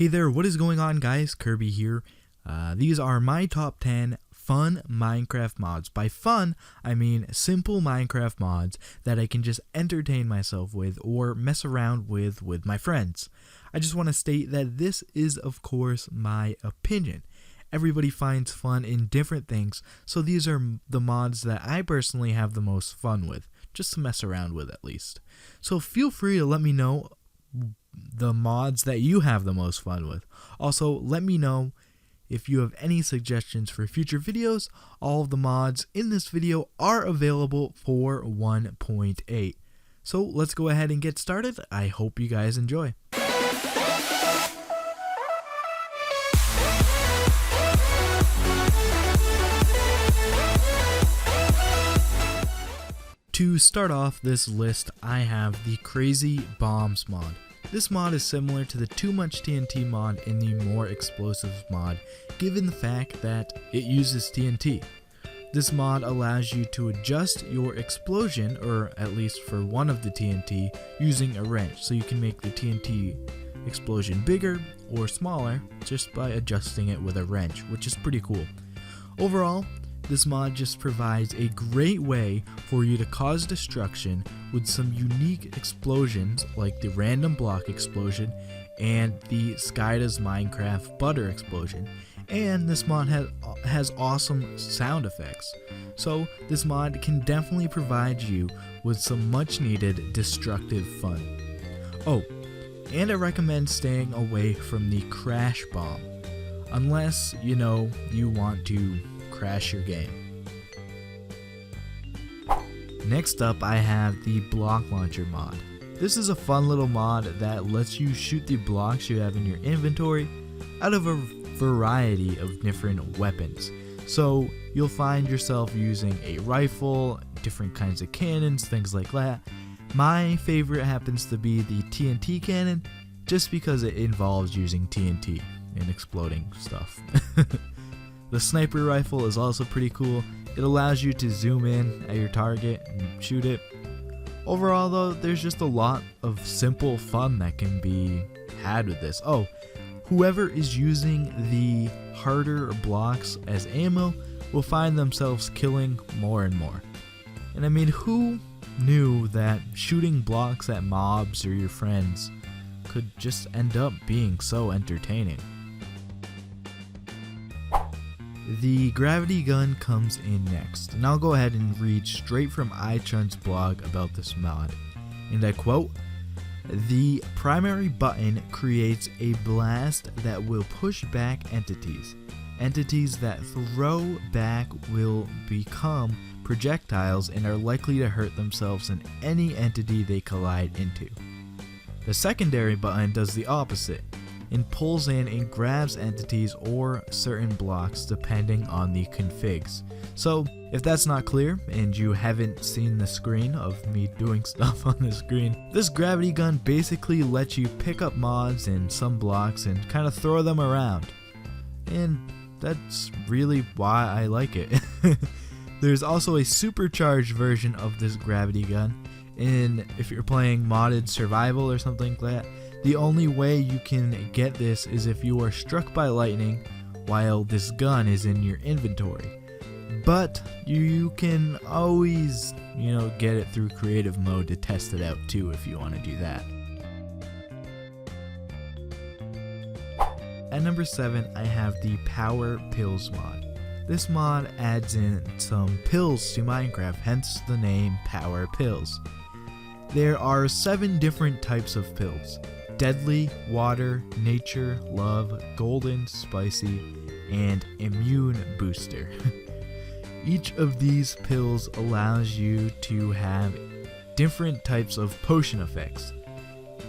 Hey there, what is going on guys? Kirby here. These are my top 10 fun Minecraft mods. By fun, I mean simple Minecraft mods that I can just entertain myself with or mess around with my friends. I just want to state that this is of course my opinion. Everybody finds fun in different things, so these are the mods that I personally have the most fun with, just to mess around with at least. So feel free to let me know the mods that you have the most fun with. Also, let me know if you have any suggestions for future videos. All of the mods in this video are available for 1.8. So let's go ahead and get started. I hope you guys enjoy. To start off this list, I have the Crazy Bombs mod. This mod is similar to the Much TNT mod in the more explosive mod, given the fact that it uses TNT. This mod allows you to adjust your explosion, or at least for one of the TNT, using a wrench, so you can make the TNT explosion bigger or smaller just by adjusting it with a wrench, which is pretty cool. Overall, this mod just provides a great way for you to cause destruction with some unique explosions like the random block explosion and the Sky Does Minecraft butter explosion. And this mod has awesome sound effects. So this mod can definitely provide you with some much needed destructive fun. Oh, and I recommend staying away from the crash bomb, unless you want to crash your game. Next up, I have the block launcher mod. This is a fun little mod that lets you shoot the blocks you have in your inventory out of a variety of different weapons. So you'll find yourself using a rifle, different kinds of cannons, things like that. My favorite happens to be the TNT cannon, just because it involves using TNT and exploding stuff. The sniper rifle is also pretty cool. It allows you to zoom in at your target and shoot it. Overall though, there's just a lot of simple fun that can be had with this. Oh, whoever is using the harder blocks as ammo will find themselves killing more and more. And I mean, who knew that shooting blocks at mobs or your friends could just end up being so entertaining? The gravity gun comes in next, and I'll go ahead and read straight from iChun's blog about this mod. And I quote, "The primary button creates a blast that will push back entities. Entities that throw back will become projectiles and are likely to hurt themselves and any entity they collide into. The secondary button does the opposite and pulls in and grabs entities or certain blocks depending on the configs." So if that's not clear and you haven't seen the screen of me doing stuff on the screen, this gravity gun basically lets you pick up mods and some blocks and kind of throw them around. And that's really why I like it. There's also a supercharged version of this gravity gun, and if you're playing modded survival or something like that, the only way you can get this is if you are struck by lightning while this gun is in your inventory. But you can always, get it through creative mode to test it out too if you want to do that. At number 7, I have the Power Pills mod. This mod adds in some pills to Minecraft, hence the name Power Pills. There are 7 different types of pills: deadly, water, nature, love, golden, spicy, and immune booster. Each of these pills allows you to have different types of potion effects.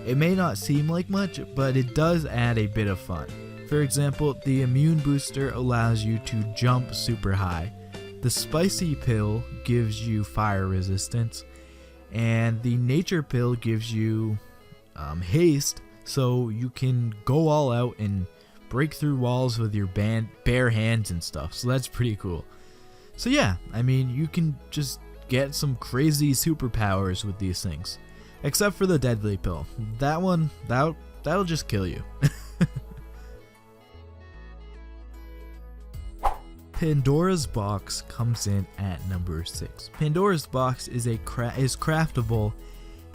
It may not seem like much, but it does add a bit of fun. For example, the immune booster allows you to jump super high. The spicy pill gives you fire resistance, and the nature pill gives you haste, so you can go all out and break through walls with your bare hands and stuff. So that's pretty cool. So yeah, I mean, you can just get some crazy superpowers with these things. Except for the deadly pill. That one, that'll just kill you. Pandora's Box comes in at number 6. Pandora's Box is craftable,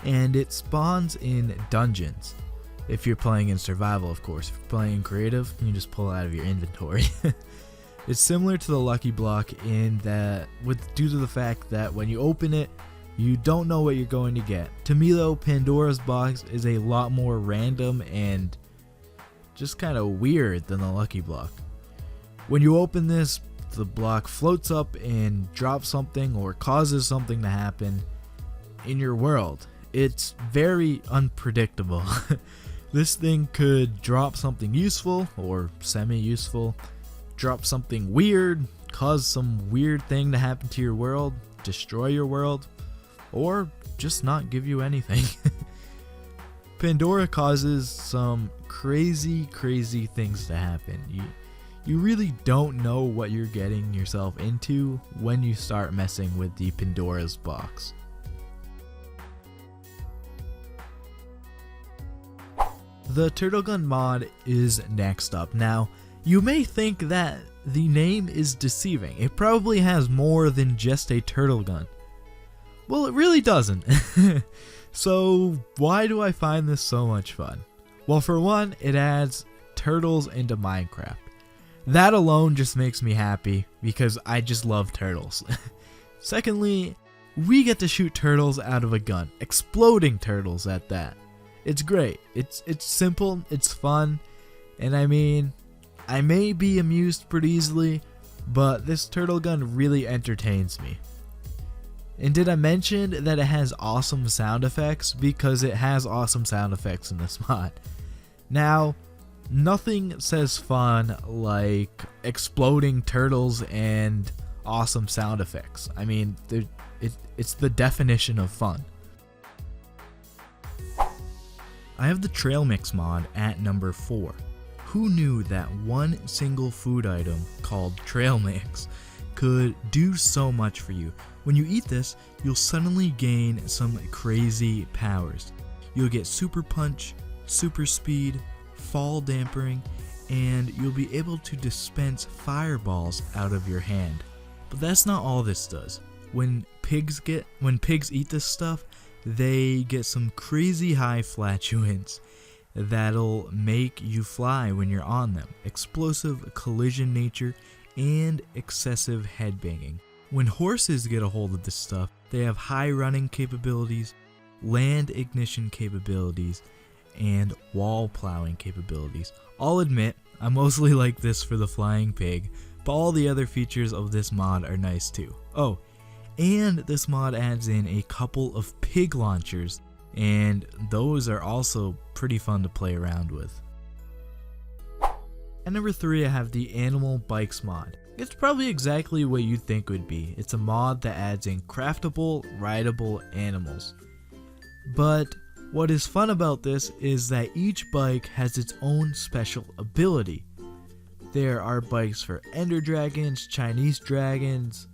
and it spawns in dungeons. If you're playing in survival, of course. If you're playing in creative, you just pull it out of your inventory. It's similar to the Lucky Block in that, due to the fact that when you open it, you don't know what you're going to get. To me though, Pandora's Box is a lot more random and just kind of weird than the Lucky Block. When you open this, the block floats up and drops something or causes something to happen in your world. It's very unpredictable. This thing could drop something useful or semi-useful, drop something weird, cause some weird thing to happen to your world, destroy your world, or just not give you anything. Pandora causes some crazy things to happen. You really don't know what you're getting yourself into when you start messing with the Pandora's Box. The Turtle Gun mod is next up. Now, you may think that the name is deceiving. It probably has more than just a turtle gun. Well, it really doesn't. So, why do I find this so much fun? Well, for one, it adds turtles into Minecraft. That alone just makes me happy because I just love turtles. Secondly, we get to shoot turtles out of a gun. Exploding turtles at that. It's great. It's simple, it's fun, and I mean, I may be amused pretty easily, but this turtle gun really entertains me. And did I mention that it has awesome sound effects? Because it has awesome sound effects in this mod. Now, nothing says fun like exploding turtles and awesome sound effects. I mean, it's the definition of fun. I have the Trailmix mod at number 4. Who knew that one single food item called Trailmix could do so much for you? When you eat this, you'll suddenly gain some crazy powers. You'll get super punch, super speed, fall dampering, and you'll be able to dispense fireballs out of your hand. But that's not all this does. When pigs eat this stuff, they get some crazy high flatulence that'll make you fly when you're on them. Explosive collision nature and excessive headbanging. When horses get a hold of this stuff, they have high running capabilities, land ignition capabilities, and wall plowing capabilities. I'll admit, I mostly like this for the flying pig, but all the other features of this mod are nice too. Oh, and this mod adds in a couple of pig launchers, and those are also pretty fun to play around with. At number 3, I have the Animal Bikes mod. It's probably exactly what you'd think it would be. It's a mod that adds in craftable, rideable animals. But what is fun about this is that each bike has its own special ability. There are bikes for ender dragons, Chinese dragons,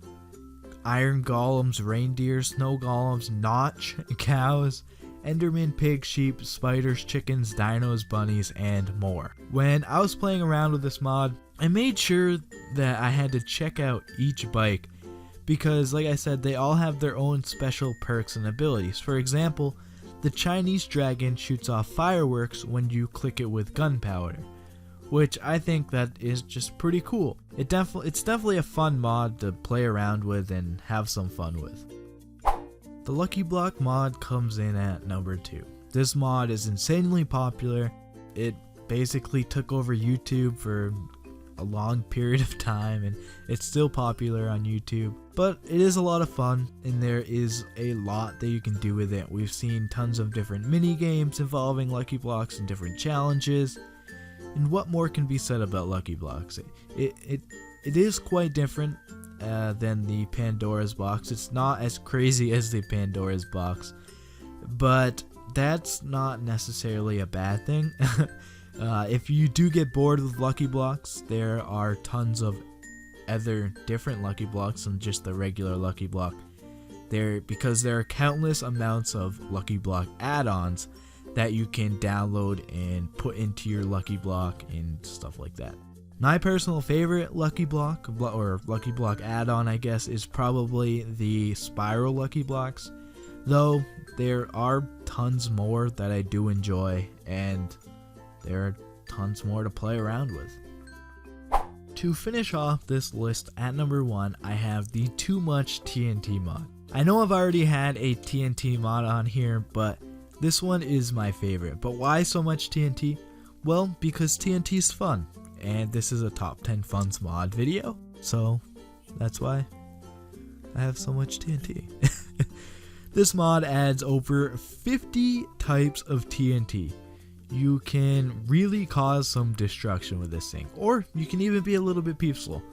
iron golems, reindeer, snow golems, notch, cows, enderman, pig, sheep, spiders, chickens, dinos, bunnies, and more. When I was playing around with this mod, I made sure that I had to check out each bike because, like I said, they all have their own special perks and abilities. For example, the Chinese dragon shoots off fireworks when you click it with gunpowder, which I think that is just pretty cool. It's definitely a fun mod to play around with and have some fun with. The Lucky Block mod comes in at number 2. This mod is insanely popular. It basically took over YouTube for a long period of time, and it's still popular on YouTube, but it is a lot of fun and there is a lot that you can do with it. We've seen tons of different mini games involving Lucky Blocks and different challenges, and what more can be said about Lucky Blocks? It is quite different than the Pandora's Box. It's not as crazy as the Pandora's Box, but that's not necessarily a bad thing. If you do get bored with Lucky Blocks, there are tons of other different Lucky Blocks than just the regular Lucky Block. Because there are countless amounts of Lucky Block add-ons that you can download and put into your Lucky Block and stuff like that. My personal favorite Lucky Block, or Lucky Block add-on I guess, is probably the Spiral Lucky Blocks, though there are tons more that I do enjoy, and there are tons more to play around with. To finish off this list, at number 1, I have the Too Much TNT mod. I know I've already had a TNT mod on here, but this one is my favorite. But why so much TNT? Well, because TNT is fun, and this is a top 10 funs mod video, so that's why I have so much TNT. This mod adds over 50 types of TNT. You can really cause some destruction with this thing, or you can even be a little bit peaceful.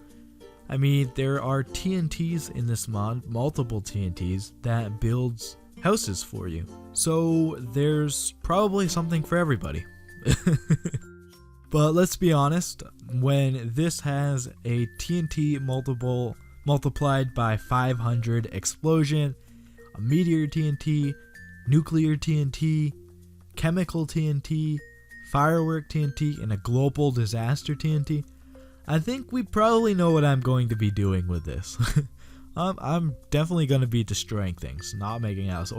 I mean, there are TNTs in this mod, multiple TNTs, that builds houses for you. So there's probably something for everybody. But let's be honest, when this has a TNT multiplied by 500 explosion, a meteor TNT, nuclear TNT, chemical TNT, firework TNT, and a global disaster TNT, I think we probably know what I'm going to be doing with this. I'm definitely going to be destroying things, not making houses.